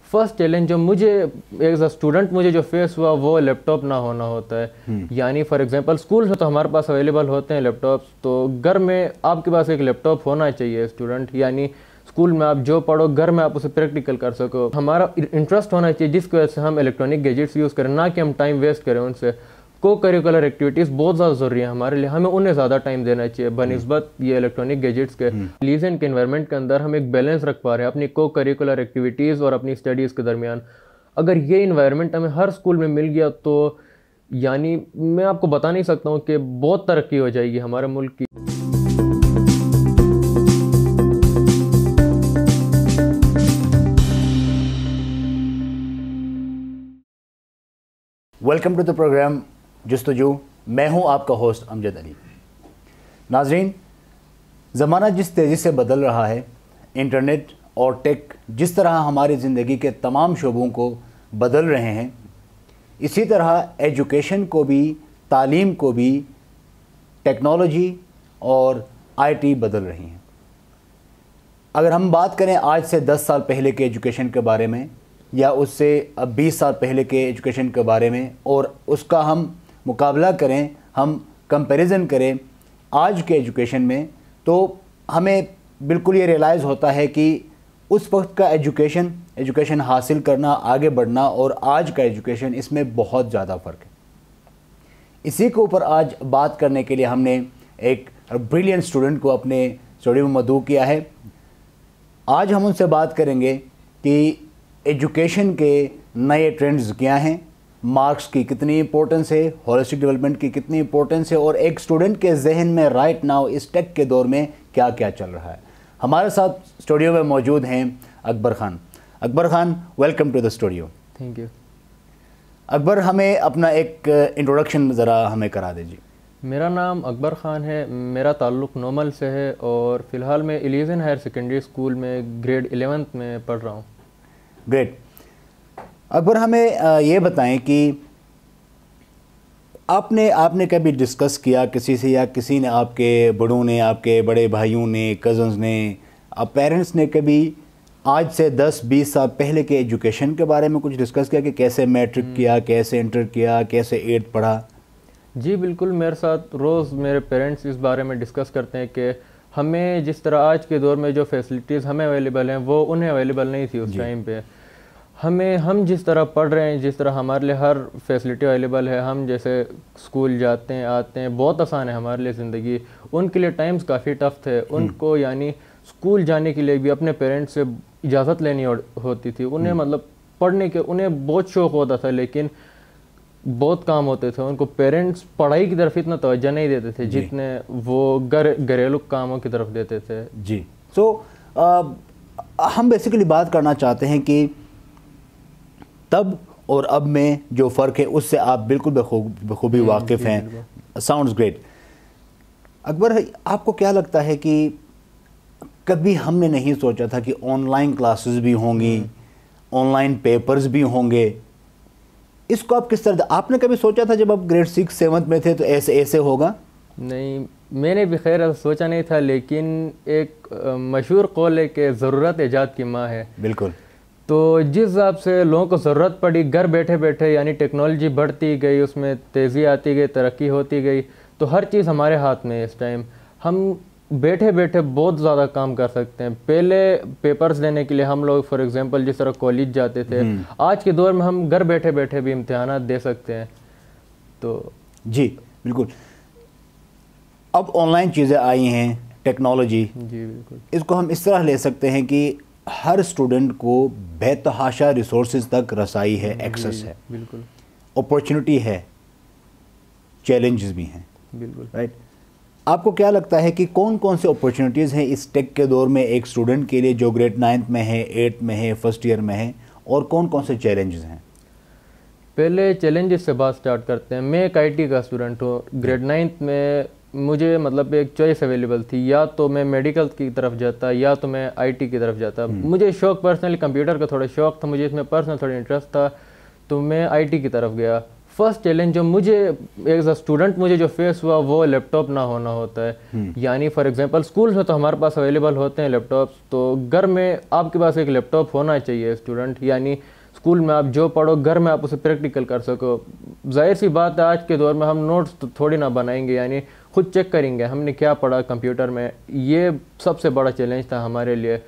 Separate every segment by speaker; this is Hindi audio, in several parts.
Speaker 1: फर्स्ट चैलेंज जो मुझे एज अ स्टूडेंट मुझे जो फेस हुआ वो लैपटॉप ना होना होता है। यानी फॉर एग्जांपल स्कूल में तो हमारे पास अवेलेबल होते हैं लैपटॉप्स, तो घर में आपके पास एक लैपटॉप होना चाहिए स्टूडेंट। यानी स्कूल में आप जो पढ़ो घर में आप उसे प्रैक्टिकल कर सको। हमारा इंटरेस्ट होना चाहिए जिसकी वजह से हम इलेक्ट्रॉनिक गैजेट्स यूज़ करें, ना कि हम टाइम वेस्ट करें उनसे। को करिकुलर एक्टिविटीज़ बहुत ज़्यादा ज़रूरी है हमारे लिए, हमें उन्हें ज़्यादा टाइम देना चाहिए बनिस्बत ये इलेक्ट्रॉनिक गैजेट्स के। लीजन के इन्वायरमेंट के अंदर हम एक बैलेंस रख पा रहे हैं अपनी को करिकुलर एक्टिविटीज़ और अपनी स्टडीज़ के दरमियान। अगर ये इन्वायरमेंट हमें हर स्कूल में मिल गया तो यानी मैं आपको बता नहीं सकता हूँ कि बहुत तरक्की हो जाएगी हमारे मुल्क की।
Speaker 2: वेलकम टू द प्रोग्राम जस्तजू। मैं हूं आपका होस्ट अमजद अली। नाजरीन, ज़माना जिस तेज़ी से बदल रहा है, इंटरनेट और टेक जिस तरह हमारी ज़िंदगी के तमाम शोबों को बदल रहे हैं, इसी तरह एजुकेशन को भी, तालीम को भी टेक्नोलॉजी और आईटी बदल रही हैं। अगर हम बात करें आज से 10 साल पहले के एजुकेशन के बारे में या उससे अब 20 साल पहले के एजुकेशन के बारे में और उसका हम मुकाबला करें, हम कंपैरिजन करें आज के एजुकेशन में, तो हमें बिल्कुल ये रियलाइज़ होता है कि उस वक्त का एजुकेशन हासिल करना, आगे बढ़ना और आज का एजुकेशन, इसमें बहुत ज़्यादा फ़र्क है। इसी के ऊपर आज बात करने के लिए हमने एक ब्रिलियंट स्टूडेंट को अपने स्टूडियो में मदऊ किया है। आज हम उनसे बात करेंगे कि एजुकेशन के नए ट्रेंड्स क्या हैं, मार्क्स की कितनी इंपॉर्टेंस है, होलिस्टिक डेवलपमेंट की कितनी इंपॉर्टेंस है और एक स्टूडेंट के जहन में राइट नाउ इस टेक के दौर में क्या क्या चल रहा है। हमारे साथ स्टूडियो में मौजूद हैं Akbar Khan. Akbar Khan, welcome to the studio.
Speaker 1: Thank you.
Speaker 2: Akbar, हमें अपना एक इंट्रोडक्शन ज़रा हमें करा दीजिए।
Speaker 1: मेरा नाम अकबर ख़ान है, मेरा ताल्लुक़ नोमल से है और फ़िलहाल मैं इलीज़न हायर सेकेंडरी स्कूल में ग्रेड 11th में पढ़ रहा हूँ।
Speaker 2: ग्रेट। अकबर, हमें ये बताएं कि आपने कभी डिस्कस किया किसी से, या किसी ने, आपके बड़ों ने, आपके बड़े भाइयों ने, कज़न्स ने, आप पेरेंट्स ने कभी आज से 10-20 साल पहले के एजुकेशन के बारे में कुछ डिस्कस किया कि कैसे मैट्रिक किया, कैसे इंटर किया, कैसे 8th पढ़ा?
Speaker 1: जी बिल्कुल, मेरे साथ रोज़ मेरे पेरेंट्स इस बारे में डिस्कस करते हैं कि हमें जिस तरह आज के दौर में जो फैसिलिटीज़ हमें अवेलेबल हैं वो उन्हें अवेलेबल नहीं थी उस टाइम पे। हम जिस तरह पढ़ रहे हैं, जिस तरह हमारे लिए हर फैसिलिटी अवेलेबल है, हम जैसे स्कूल जाते हैं, आते हैं, बहुत आसान है हमारे लिए ज़िंदगी। उनके लिए टाइम्स काफ़ी टफ थे। उनको यानी स्कूल जाने के लिए भी अपने पेरेंट्स से इजाज़त लेनी होती थी। उन्हें मतलब पढ़ने के उन्हें बहुत शौक़ होता था, लेकिन बहुत काम होते थे। उनको पेरेंट्स पढ़ाई की तरफ इतना तवज्जो नहीं देते थे जितने वो घरेलू कामों की तरफ देते थे।
Speaker 2: जी। हम बेसिकली बात करना चाहते हैं कि तब और अब में जो फ़र्क है उससे आप बिल्कुल बखूबी वाकिफ़ हैं। Sounds great. अकबर, आपको क्या लगता है कि कभी हमने नहीं सोचा था कि ऑनलाइन क्लासेस भी होंगी, ऑनलाइन पेपर्स भी होंगे? इसको आप किस तरह, आपने कभी सोचा था जब आप ग्रेड 6-7 में थे तो ऐसे होगा?
Speaker 1: नहीं, मैंने भी खैर सोचा नहीं था, लेकिन एक मशहूर कौल है कि ज़रूरत ईजाद की माँ है।
Speaker 2: बिल्कुल।
Speaker 1: तो जिस हिसाब से लोगों को ज़रूरत पड़ी घर बैठे बैठे, यानी टेक्नोलॉजी बढ़ती गई, उसमें तेज़ी आती गई, तरक्की होती गई, तो हर चीज़ हमारे हाथ में है इस टाइम। हम बैठे बैठे बहुत ज़्यादा काम कर सकते हैं। पहले पेपर्स देने के लिए हम लोग फॉर एग्जांपल जिस तरह कॉलेज जाते थे, आज के दौर में हम घर बैठे बैठे भी इम्तिहानात दे सकते हैं। तो
Speaker 2: जी बिल्कुल, अब ऑनलाइन चीज़ें आई हैं, टेक्नोलॉजी।
Speaker 1: जी बिल्कुल,
Speaker 2: इसको हम इस तरह ले सकते हैं कि हर स्टूडेंट को बेतहाशा रिसोर्सेज तक रसाई है, एक्सेस है,
Speaker 1: बिल्कुल,
Speaker 2: अपॉर्चुनिटी है, चैलेंजेस भी हैं।
Speaker 1: बिल्कुल।
Speaker 2: राइट। आपको क्या लगता है कि कौन कौन से अपॉर्चुनिटीज़ हैं इस टेक के दौर में एक स्टूडेंट के लिए जो ग्रेड 9th में है, 8th में है, फर्स्ट ईयर में है, और कौन कौन से चैलेंजेस हैं?
Speaker 1: पहले चैलेंजेस से बात स्टार्ट करते हैं। मैं एक आईटी का स्टूडेंट हूँ। ग्रेड 9th में मुझे मतलब एक चॉइस अवेलेबल थी, या तो मैं मेडिकल की तरफ जाता या तो मैं आईटी की तरफ जाता। मुझे शौक पर्सनली कंप्यूटर का थोड़ा शौक था, मुझे इसमें पर्सनल थोड़ा इंटरेस्ट था, तो मैं आईटी की तरफ गया। फर्स्ट चैलेंज जो मुझे एज अ स्टूडेंट मुझे जो फेस हुआ वो लैपटॉप ना होना होता है। यानी फॉर एग्जांपल स्कूल में तो हमारे पास अवेलेबल होते हैं लैपटॉप्स, तो घर में आपके पास एक लैपटॉप होना चाहिए स्टूडेंट। यानी स्कूल में आप जो पढ़ो घर में आप उसे प्रैक्टिकल कर सको। जाहिर सी बात है आज के दौर में हम नोट्स तो थोड़ी ना बनाएंगे, यानी खुद चेक करेंगे हमने क्या पढ़ा कंप्यूटर में। ये सबसे बड़ा चैलेंज था हमारे लिए।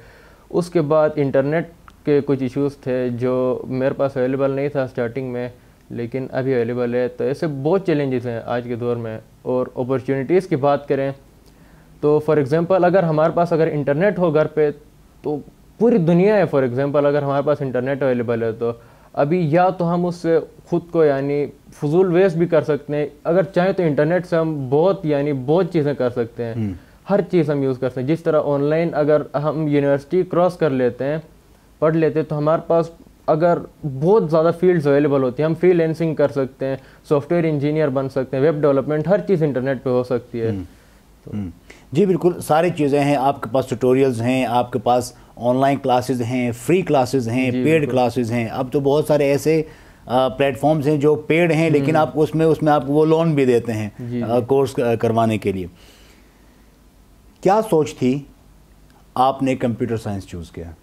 Speaker 1: उसके बाद इंटरनेट के कुछ इश्यूज़ थे जो मेरे पास अवेलेबल नहीं था स्टार्टिंग में, लेकिन अभी अवेलेबल है। तो ऐसे बहुत चैलेंजेस हैं आज के दौर में। और अपॉर्चुनिटीज़ की बात करें तो फॉर एग्जांपल अगर हमारे पास अगर इंटरनेट हो घर पे तो पूरी दुनिया है। फॉर एग्जांपल अगर हमारे पास इंटरनेट अवेलेबल है तो अभी या तो हम उससे खुद को यानी फजूल वेस्ट भी कर सकते हैं, अगर चाहें तो इंटरनेट से हम बहुत चीज़ें कर सकते हैं। हर चीज़ हम यूज़ कर सकते हैं। जिस तरह ऑनलाइन अगर हम यूनिवर्सिटी क्रॉस कर लेते हैं, पढ़ लेते हैं, तो हमारे पास अगर बहुत ज़्यादा फील्ड्स अवेलेबल होती हैं। हम फ्रीलांसिंग कर सकते हैं, सॉफ्टवेयर इंजीनियर बन सकते हैं, वेब डेवलपमेंट, हर चीज़ इंटरनेट पे हो सकती है।
Speaker 2: जी बिल्कुल, सारी चीज़ें हैं आपके पास, ट्यूटोरियल्स हैं आपके पास, ऑनलाइन क्लासेस हैं, फ्री क्लासेस हैं, पेड क्लासेस हैं। अब तो बहुत सारे ऐसे प्लेटफॉर्म्स हैं जो पेड हैं लेकिन आपको उसमें आपको वो लोन भी देते हैं कोर्स करवाने के लिए। क्या सोच थी आपने कंप्यूटर साइंस चूज़ किया?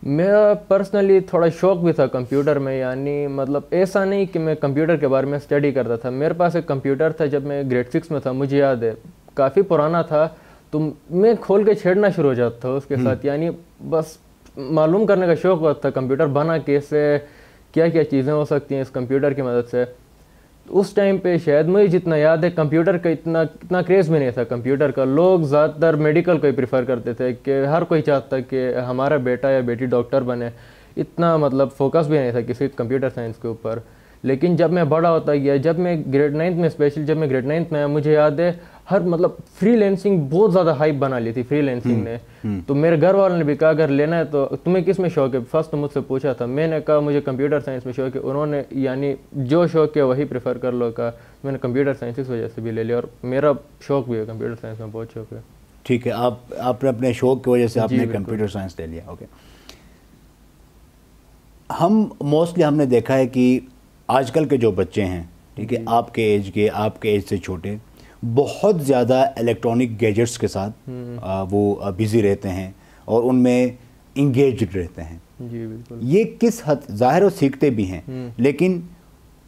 Speaker 1: मेरा पर्सनली थोड़ा शौक भी था कंप्यूटर में। यानी मतलब ऐसा नहीं कि मैं कंप्यूटर के बारे में स्टडी करता था। मेरे पास एक कंप्यूटर था जब मैं ग्रेड 6 में था, मुझे याद है, काफ़ी पुराना था। तो मैं खोल के छेड़ना शुरू हो जाता था उसके साथ। यानी बस मालूम करने का शौक होता था कंप्यूटर बना कैसे, क्या क्या चीज़ें हो सकती हैं इस कंप्यूटर की मदद से। उस टाइम पे शायद मुझे जितना याद है कंप्यूटर का इतना क्रेज़ भी नहीं था कंप्यूटर का। लोग ज़्यादातर मेडिकल को ही प्रेफर करते थे कि हर कोई चाहता कि हमारा बेटा या बेटी डॉक्टर बने। इतना मतलब फोकस भी नहीं था किसी कंप्यूटर साइंस के ऊपर। लेकिन जब मैं बड़ा होता गया, जब मैं ग्रेड 9 में, स्पेशली जब मैं ग्रेड 9 में आया, मुझे याद है हर मतलब फ्रीलांसिंग बहुत ज़्यादा हाइप बना ली थी फ्रीलांसिंग ने। तो मेरे घर वालों ने भी कहा अगर लेना है तो तुम्हें किस में शौक है, फर्स्ट तो मुझसे पूछा था। मैंने कहा मुझे कंप्यूटर साइंस में शौक है। उन्होंने यानी जो शौक है वही प्रेफर कर लो कहा। मैंने कंप्यूटर साइंस इस वजह से भी ले लिया और मेरा शौक भी है कंप्यूटर साइंस में, बहुत शौक है।
Speaker 2: ठीक है, आपने अपने शौक की वजह से आपने कंप्यूटर साइंस ले लिया। ओके, हमने देखा है कि आजकल के जो बच्चे हैं, ठीक है, आपके एज से छोटे, बहुत ज़्यादा इलेक्ट्रॉनिक गैजेट्स के साथ वो बिज़ी रहते हैं और उनमें इंगेज्ड रहते हैं।
Speaker 1: जी बिल्कुल।
Speaker 2: ये किस हद, ज़ाहिर वो सीखते भी हैं लेकिन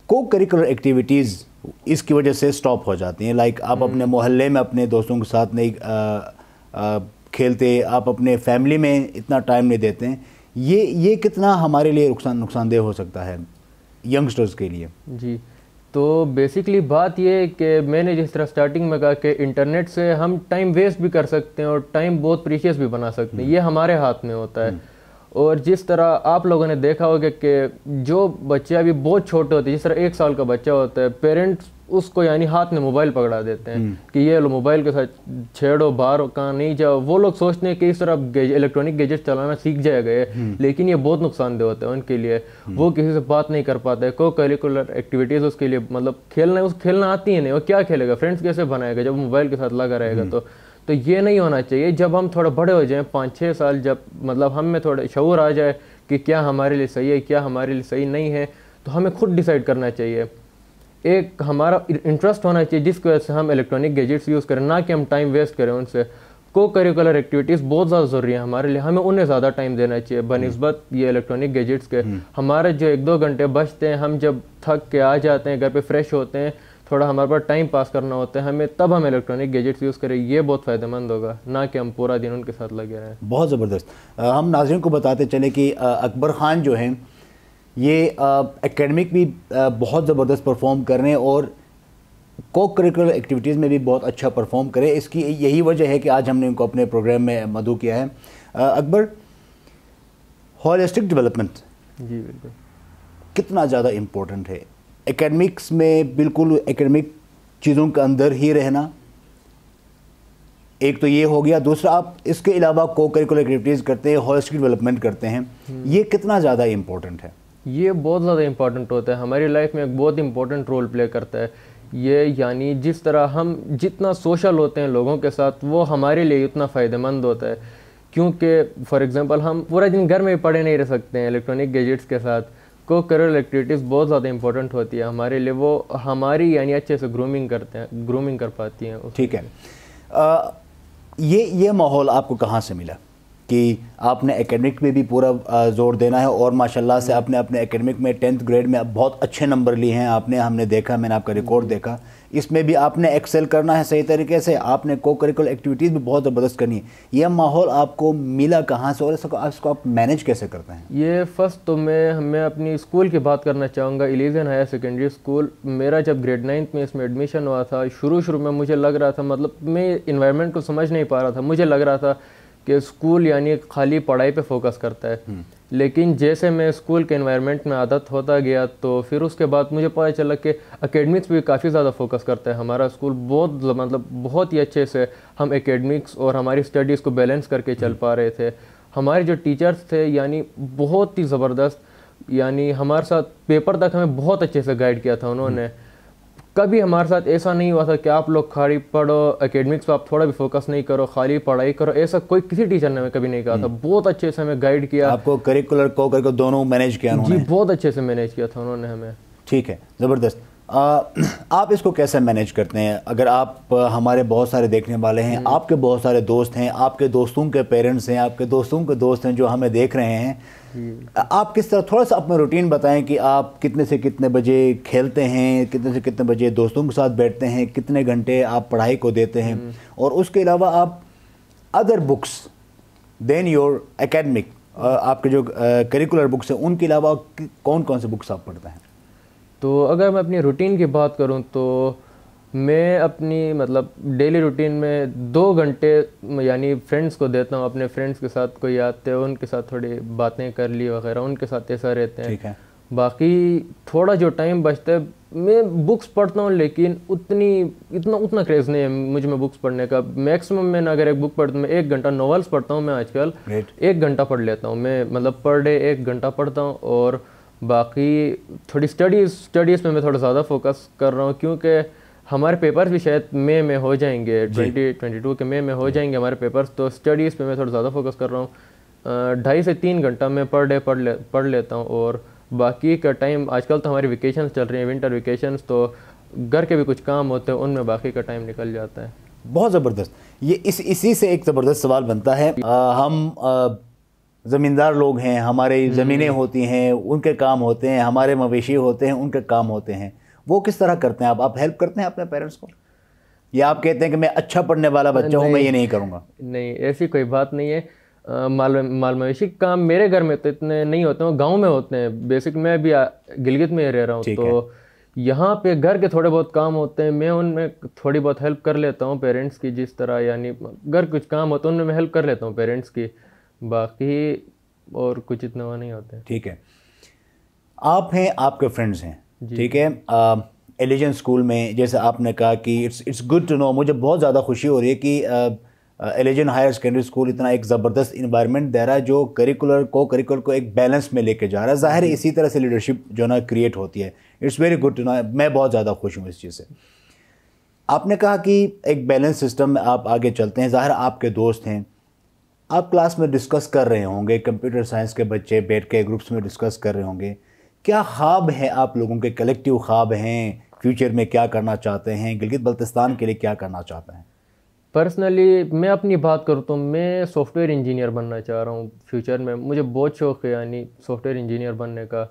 Speaker 2: को करिकुलर एक्टिविटीज़ इसकी वजह से स्टॉप हो जाती हैं। लाइक आप अपने मोहल्ले में अपने दोस्तों के साथ नहीं खेलते, आप अपने फैमिली में इतना टाइम नहीं देते हैं। ये कितना हमारे लिए नुकसानदेह हो सकता है यंगस्टर्स के लिए?
Speaker 1: जी, तो बेसिकली बात ये है कि मैंने जिस तरह स्टार्टिंग में कहा कि इंटरनेट से हम टाइम वेस्ट भी कर सकते हैं और टाइम बहुत प्रीशियस भी बना सकते हैं। ये हमारे हाथ में होता है। और जिस तरह आप लोगों ने देखा होगा कि जो बच्चे अभी बहुत छोटे होते हैं, जिस तरह 1 साल का बच्चा होता है, पेरेंट्स उसको यानी हाथ में मोबाइल पकड़ा देते हैं कि ये लो मोबाइल के साथ छेड़ो, बाहर कहाँ नहीं जाओ। वो लोग सोचते हैं कि इस तरह इलेक्ट्रॉनिक गैजेट चलाना सीख जाएगा ये, लेकिन ये बहुत नुकसानदेह होता है उनके लिए। वो किसी से बात नहीं कर पाता है। को करिकुलर एक्टिविटीज़ उसके लिए मतलब खेलना आती है नहीं, वो क्या खेलेगा, फ्रेंड्स कैसे बनाएगा जब मोबाइल के साथ लगा रहेगा। तो ये नहीं होना चाहिए। जब हम थोड़ा बड़े हो जाएं, 5-6 साल, जब मतलब हम में थोड़ा शऊर आ जाए कि क्या हमारे लिए सही है, क्या हमारे लिए सही नहीं है, तो हमें खुद डिसाइड करना चाहिए। एक हमारा इंटरेस्ट होना चाहिए जिसकी वजह से हम इलेक्ट्रॉनिक गैजेट्स यूज़ करें, ना कि हम टाइम वेस्ट करें उनसे। को करिकुलर एक्टिविटीज़ बहुत ज़्यादा ज़रूरी है हमारे लिए, हमें उन्हें ज़्यादा टाइम देना चाहिए बनिस्बत ये इलेक्ट्रॉनिक गैजेट्स के। हमारे जो 1-2 घंटे बचते हैं, हम जब थक के आ जाते हैं घर पे फ्रेश होते हैं, थोड़ा हमारे पास टाइम पास करना होता है हमें, तब हम इलेक्ट्रॉनिक गैजेट्स यूज़ करें। ये बहुत फ़ायदेमंद होगा, ना कि हम पूरा दिन उनके साथ लगे रहें।
Speaker 2: बहुत ज़बरदस्त। हम नाज़रीन को बताते चले कि अकबर ख़ान जो हैं ये एकेडमिक भी बहुत ज़बरदस्त परफॉर्म कर रहे हैं और को करिकुलर एक्टिविटीज़ में भी बहुत अच्छा परफॉर्म करें। इसकी यही वजह है कि आज हमने उनको अपने प्रोग्राम में मदऊ किया है। अकबर, होलिस्टिक डेवलपमेंट
Speaker 1: जी बिल्कुल
Speaker 2: कितना ज़्यादा इम्पोर्टेंट है? एकेडमिक्स में बिल्कुल एकेडमिक चीज़ों के अंदर ही रहना, एक तो ये हो गया। दूसरा, आप इसके अलावा को करिकुलर एक्टिविटीज़ करते हैं, होलिस्टिक डेवलपमेंट करते हैं, ये कितना ज़्यादा इम्पोर्टेंट है?
Speaker 1: ये बहुत ज़्यादा इम्पोर्टेंट होता है हमारी लाइफ में, एक बहुत इम्पोर्टेंट रोल प्ले करता है ये। यानी जिस तरह हम जितना सोशल होते हैं लोगों के साथ, वो हमारे लिए उतना फ़ायदेमंद होता है। क्योंकि फॉर एग्जांपल हम पूरा दिन घर में भी पड़े नहीं रह सकते हैं इलेक्ट्रॉनिक गैजेट्स के साथ। को करिकुलर एक्टिविटीज़ बहुत ज़्यादा इंपॉर्टेंट होती है हमारे लिए, वो हमारी यानी अच्छे से ग्रूमिंग कर पाती हैं।
Speaker 2: ठीक है, ये माहौल आपको कहाँ से मिला कि आपने एकेडमिक में भी पूरा जोर देना है, और माशाल्लाह से आपने अपने एकेडमिक में 10th ग्रेड में बहुत अच्छे नंबर लिए हैं आपने, हमने देखा, मैंने आपका रिकॉर्ड देखा, इसमें भी आपने एक्सेल करना है सही तरीके से, आपने को करिकुलर एक्टिविटीज़ भी बहुत ज़बरदस्त करनी है। यह माहौल आपको मिला कहाँ से और इसको आप मैनेज कैसे करते हैं?
Speaker 1: ये फर्स्ट तो मैं अपनी स्कूल की बात करना चाहूँगा। इलीजियन हायर सेकेंडरी स्कूल, मेरा जब ग्रेड 9th में इसमें एडमिशन हुआ था, शुरू में मुझे लग रहा था, मतलब मैं इन्वायरमेंट को समझ नहीं पा रहा था, मुझे लग रहा था कि स्कूल यानी खाली पढ़ाई पे फोकस करता है। लेकिन जैसे मैं स्कूल के एनवायरनमेंट में आदत होता गया तो फिर उसके बाद मुझे पता चला कि एकेडमिक्स भी काफ़ी ज़्यादा फोकस करता है हमारा स्कूल। बहुत ही अच्छे से हम एकेडमिक्स और हमारी स्टडीज़ को बैलेंस करके चल पा रहे थे। हमारे जो टीचर्स थे यानी बहुत ही ज़बरदस्त, यानी हमारे साथ पेपर तक हमें बहुत अच्छे से गाइड किया था उन्होंने। कभी हमारे साथ ऐसा नहीं हुआ था कि आप लोग खाली पढ़ो, एकेडमिक्स पे आप थोड़ा भी फोकस नहीं करो, खाली पढ़ाई करो, ऐसा कोई किसी टीचर ने हमें कभी नहीं कहा था। बहुत अच्छे से हमें गाइड किया।
Speaker 2: आपको करिकुलर को दोनों मैनेज किया उन्होंने?
Speaker 1: जी, बहुत अच्छे से मैनेज किया था उन्होंने हमें।
Speaker 2: ठीक है, ज़बरदस्त। आप इसको कैसे मैनेज करते हैं? अगर आप हमारे बहुत सारे देखने वाले हैं, आपके बहुत सारे दोस्त हैं, आपके दोस्तों के पेरेंट्स हैं, आपके दोस्तों के दोस्त हैं जो हमें देख रहे हैं, आप किस तरह, थोड़ा सा अपना रूटीन बताएं कि आप कितने से कितने बजे खेलते हैं, कितने से कितने बजे दोस्तों के साथ बैठते हैं, कितने घंटे आप पढ़ाई को देते हैं, और उसके अलावा आप other books then your academic, आपके जो करिकुलर बुक्स हैं उनके अलावा कौन कौन से बुक्स आप पढ़ते हैं?
Speaker 1: तो अगर मैं अपनी रूटीन की बात करूं तो मैं अपनी डेली रूटीन में 2 घंटे यानी फ्रेंड्स को देता हूं। अपने फ्रेंड्स के साथ कोई आते हैं, उनके साथ थोड़ी बातें कर ली वगैरह, उनके साथ ऐसा रहते हैं।
Speaker 2: ठीक है।
Speaker 1: बाकी थोड़ा जो टाइम बचता है मैं बुक्स पढ़ता हूं, लेकिन उतना क्रेज़ नहीं है मुझ में बुक्स पढ़ने का। मैक्सिमम मैं अगर एक बुक पढ़ता हूँ, मैं 1 घंटा नॉवेल्स पढ़ता हूँ। मैं आजकल 1 घंटा पढ़ लेता हूँ मैं, पर डे 1 घंटा पढ़ता हूँ। और बाकी थोड़ी स्टडीज़ में मैं थोड़ा ज़्यादा फोकस कर रहा हूँ, क्योंकि हमारे पेपर्स भी शायद मई में हो जाएंगे, 2022 के मई में हो जाएंगे हमारे पेपर्स। तो स्टडीज़ पे मैं थोड़ा ज़्यादा फोकस कर रहा हूँ। 2.5 से 3 घंटा मैं पर डे पढ़ लेता हूँ। और बाकी का टाइम, आजकल तो हमारी वेकेशंस चल रही हैं, विंटर वेकेशंस, तो घर के भी कुछ काम होते हैं, उनमें बाकी का टाइम निकल जाता है।
Speaker 2: बहुत ज़बरदस्त। ये इसी से एक ज़बरदस्त सवाल बनता है। हम ज़मींदार लोग हैं, हमारी ज़मीनें होती हैं, उनके काम होते हैं, हमारे मवेशी होते हैं, उनके काम होते हैं। वो किस तरह करते हैं? आप हेल्प करते हैं अपने पेरेंट्स को, या आप कहते हैं कि मैं अच्छा पढ़ने वाला बच्चा हूँ, मैं ये नहीं करूँगा?
Speaker 1: नहीं, ऐसी कोई बात नहीं है। माल मवेशी काम मेरे घर में तो इतने नहीं होते हैं, गाँव में होते हैं। बेसिक मैं भी गिलगित में रह रहा हूँ, तो यहाँ पे घर के थोड़े बहुत काम होते हैं, मैं उनमें थोड़ी बहुत हेल्प कर लेता हूँ पेरेंट्स की। जिस तरह यानी घर कुछ काम होते हैं उनमें मैं हेल्प कर लेता हूँ पेरेंट्स की, बाकी और कुछ इतना वो नहीं होता है।
Speaker 2: ठीक है, आप हैं, आपके फ्रेंड्स हैं, ठीक है। एलिजन स्कूल में जैसे आपने कहा कि इट्स गुड टू नो, मुझे बहुत ज़्यादा खुशी हो रही है कि एलिजन हायर सेकेंडरी स्कूल इतना एक ज़बरदस्त इन्वायरमेंट दे रहा है जो करिकुलर को एक बैलेंस में लेके जा रहा है। ज़ाहिर है इसी तरह से लीडरशिप जो ना क्रिएट होती है। It's very good to know, मैं बहुत ज़्यादा खुश हूँ इस चीज़ से। आपने कहा कि एक बैलेंस सिस्टम में आप आगे चलते हैं। ज़ाहिर आपके दोस्त हैं, आप क्लास में डिस्कस कर रहे होंगे, कंप्यूटर साइंस के बच्चे बैठ के ग्रुप्स में डिस्कस कर रहे होंगे। क्या ख्वाब है आप लोगों के, कलेक्टिव ख्वाब हैं, फ्यूचर में क्या करना चाहते हैं, गिलगित बल्तिस्तान के लिए क्या करना चाहते हैं?
Speaker 1: पर्सनली मैं अपनी बात करूँ तो मैं सॉफ्टवेयर इंजीनियर बनना चाह रहा हूँ फ्यूचर में। मुझे बहुत शौक़ है यानी सॉफ्टवेयर इंजीनियर बनने का।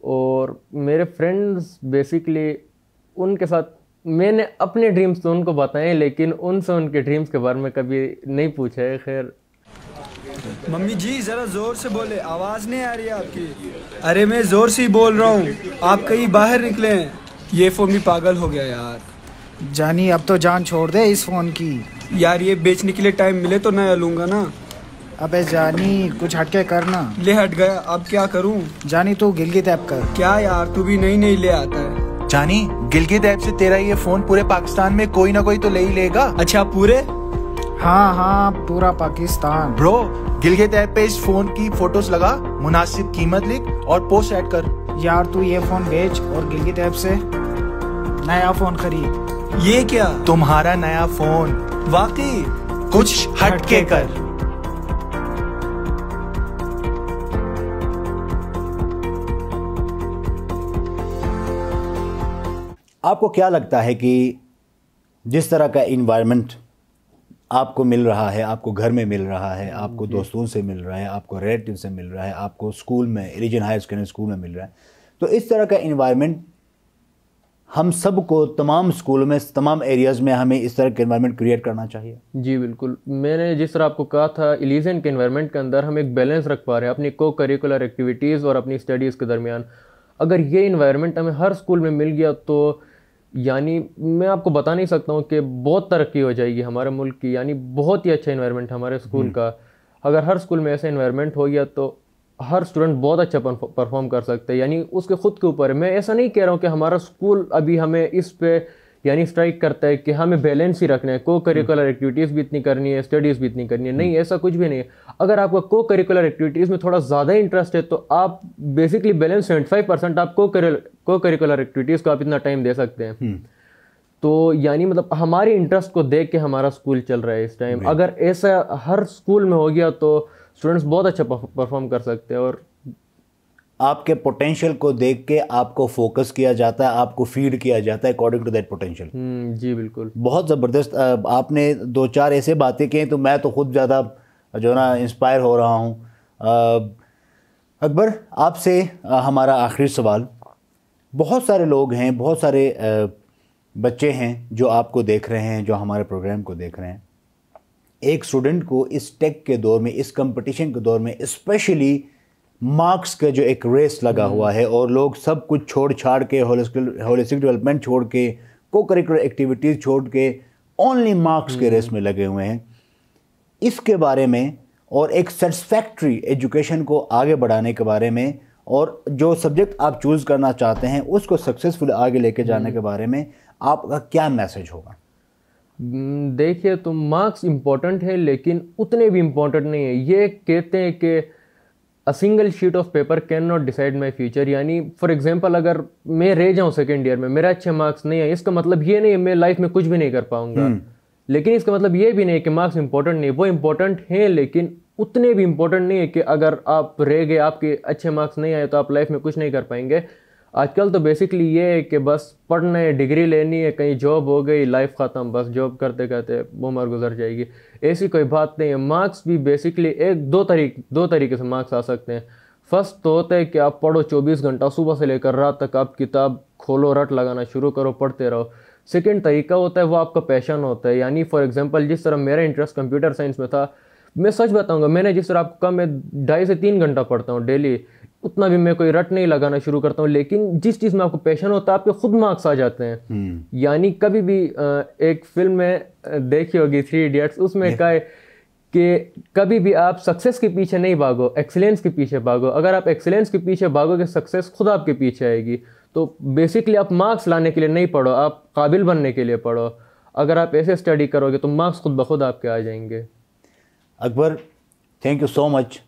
Speaker 1: और मेरे फ्रेंड्स बेसिकली, उनके साथ मैंने अपने ड्रीम्स तो उनको बताए, लेकिन उनसे उनके ड्रीम्स के बारे में कभी नहीं पूछा है। खैर
Speaker 3: मम्मी जी ज़रा ज़ोर से बोले, आवाज़ नहीं आ रही है आपकी। अरे मैं ज़ोर से ही बोल रहा हूँ, आप कहीं बाहर निकले हैं। ये फ़ोन भी पागल हो गया यार।
Speaker 4: जानी अब तो जान छोड़ दे इस फ़ोन की।
Speaker 3: यार ये बेचने के लिए टाइम मिले तो नया लूँगा ना।
Speaker 4: अबे जानी कुछ हटके करना।
Speaker 3: ले हट गया, अब क्या करूँ?
Speaker 4: जानी तू गिलगित ऐप कर।
Speaker 3: क्या यार, तू भी नई ले आता है।
Speaker 5: जानी गिलगित ऐप से तेरा ये फ़ोन पूरे पाकिस्तान में कोई ना कोई तो ले ही लेगा।
Speaker 3: अच्छा पूरे?
Speaker 4: हाँ पूरा पाकिस्तान।
Speaker 5: ब्रो गिलगित ऐप पे इस फोन की फोटोज लगा, मुनासिब कीमत लिख और पोस्ट ऐड कर।
Speaker 4: यार तू ये फोन बेच और गिलगित ऐप से नया फोन खरीद।
Speaker 3: ये क्या?
Speaker 5: तुम्हारा नया फोन।
Speaker 3: वाकई
Speaker 5: कुछ हटके कर।
Speaker 2: आपको क्या लगता है कि जिस तरह का इन्वायरमेंट आपको मिल रहा है, आपको घर में मिल रहा है, आपको दोस्तों से मिल रहा है, आपको रिलेटिव से मिल रहा है, आपको स्कूल में एलिजियन हायर सेकेंडरी स्कूल में मिल रहा है, तो इस तरह का इन्वायरमेंट हम सबको तमाम स्कूलों में, तमाम एरियाज़ में हमें इस तरह का इन्वायरमेंट क्रिएट करना चाहिए?
Speaker 1: जी बिल्कुल, मैंने जिस तरह आपको कहा था, एलिजियन के इन्वायरमेंट के अंदर हम एक बैलेंस रख पा रहे हैं अपनी को करिकुलर एक्टिविटीज़ और अपनी स्टडीज़ के दरमियान। अगर ये इन्वायरमेंट हमें हर स्कूल में मिल गया तो यानी मैं आपको बता नहीं सकता हूँ कि बहुत तरक्की हो जाएगी हमारे मुल्क की। यानी बहुत ही अच्छा इन्वायरमेंट हमारे स्कूल का। अगर हर स्कूल में ऐसा इन्वायरमेंट हो गया तो हर स्टूडेंट बहुत अच्छा परफॉर्म कर सकते हैं। यानी उसके खुद के ऊपर है। मैं ऐसा नहीं कह रहा हूँ कि हमारा स्कूल अभी हमें इस पे यानी स्ट्राइक करता है कि हमें बैलेंस ही रखना है, को करिकुलर एक्टिविटीज़ भी इतनी करनी है, स्टडीज़ भी इतनी करनी है। नहीं, ऐसा कुछ भी नहीं है। अगर आपका को करिकुलर एक्टिविटीज़ में थोड़ा ज़्यादा इंटरेस्ट है तो आप बेसिकली बैलेंस 75% आप को करिकुलर एक्टिविटीज़ को आप इतना टाइम दे सकते हैं। तो यानी मतलब हमारे इंटरेस्ट को देख के हमारा स्कूल चल रहा है इस टाइम। अगर ऐसा हर स्कूल में हो गया तो स्टूडेंट्स बहुत अच्छा परफॉर्म कर सकते हैं। और
Speaker 2: आपके पोटेंशियल को देख के आपको फोकस किया जाता है, आपको फीड किया जाता है अकॉर्डिंग टू दैट पोटेंशियल।
Speaker 1: जी बिल्कुल,
Speaker 2: बहुत ज़बरदस्त। आपने दो चार ऐसे बातें की तो मैं तो खुद ज़्यादा जो है ना इंस्पायर हो रहा हूँ। अकबर, आपसे हमारा आखिरी सवाल। बहुत सारे लोग हैं, बहुत सारे बच्चे हैं जो आपको देख रहे हैं, जो हमारे प्रोग्राम को देख रहे हैं। एक स्टूडेंट को इस टेक के दौर में, इस कंपटीशन के दौर में, स्पेशली मार्क्स का जो एक रेस लगा हुआ है और लोग सब कुछ छोड़ छाड़ के, होलिस्टिक डेवलपमेंट छोड़ के, को करिकुलर एक्टिविटीज़ छोड़ के ओनली मार्क्स के रेस में लगे हुए हैं, इसके बारे में और एक सेटिस्फैक्ट्री एजुकेशन को आगे बढ़ाने के बारे में और जो सब्जेक्ट आप चूज़ करना चाहते हैं उसको सक्सेसफुल आगे लेके जाने के बारे में आपका क्या मैसेज होगा?
Speaker 1: देखिए, तो मार्क्स इम्पोर्टेंट है लेकिन उतने भी इम्पोर्टेंट नहीं है। ये कहते हैं कि a single sheet of paper can not decide my future. यानी फॉर एग्जांपल अगर मैं रह जाऊं सेकेंड ईयर में, मेरा अच्छे मार्क्स नहीं है, इसका मतलब ये नहीं है मैं लाइफ में कुछ भी नहीं कर पाऊंगा। लेकिन इसका मतलब ये भी नहीं है कि मार्क्स इंपॉर्टेंट नहीं है। वो इंपॉर्टेंट हैं लेकिन उतने भी इंपॉर्टेंट नहीं है कि अगर आप रह गए, आपके अच्छे मार्क्स नहीं आए तो आप लाइफ में कुछ नहीं कर पाएंगे। आजकल तो बेसिकली ये है कि बस पढ़ना है, डिग्री लेनी है, कहीं जॉब हो गई, लाइफ ख़त्म, बस जॉब करते करते उम्र गुजर जाएगी। ऐसी कोई बात नहीं है। मार्क्स भी बेसिकली दो तरीके से मार्क्स आ सकते हैं। फर्स्ट तो होता है कि आप पढ़ो 24 घंटा, सुबह से लेकर रात तक आप किताब खोलो, रट लगाना शुरू करो, पढ़ते रहो। सेकेंड तरीका होता है वो आपका पैशन होता है। यानी फॉर एग्जांपल जिस तरह मेरा इंटरेस्ट कंप्यूटर साइंस में था, मैं सच बताऊंगा, मैंने जिस तरह आपको कहा मैं 2.5 से 3 घंटा पढ़ता हूँ डेली, उतना भी मैं कोई रट नहीं लगाना शुरू करता हूँ। लेकिन जिस चीज़ में आपको पैशन होता है आपके खुद मार्क्स आ जाते हैं। यानी कभी भी एक फिल्म में देखी होगी 3 इडियट्स, उसमें कहा है कि कभी भी आप सक्सेस के पीछे नहीं भागो, एक्सीलेंस के पीछे भागो। अगर आप एक्सीलेंस के पीछे भागोगे सक्सेस खुद आपके पीछे आएगी। तो बेसिकली आप मार्क्स लाने के लिए नहीं पढ़ो, आप काबिल बनने के लिए पढ़ो। अगर आप ऐसे स्टडी करोगे तो मार्क्स खुद ब खुद आपके आ जाएंगे।
Speaker 2: Akbar, thank you so much,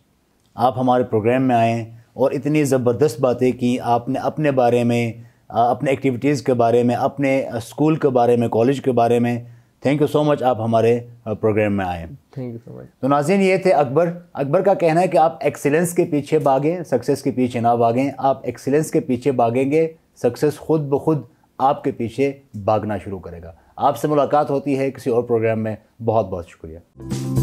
Speaker 2: आप हमारे प्रोग्राम में आए और इतनी ज़बरदस्त बातें की आपने अपने बारे में, अपने एक्टिविटीज़ के बारे में, अपने स्कूल के बारे में, कॉलेज के बारे में। थैंक यू सो मच, आप हमारे प्रोग्राम में आए।
Speaker 1: Thank you so much.
Speaker 2: तो नाज़रीन, ये थे अकबर। अकबर का कहना है कि आप एक्सीलेंस के पीछे भागें, सक्सेस के पीछे ना भागें। आप एक्सीलेंस के पीछे भागेंगे, सक्सेस खुद ब खुद आपके पीछे भागना शुरू करेगा। आपसे मुलाकात होती है किसी और प्रोग्राम में। बहुत बहुत शुक्रिया।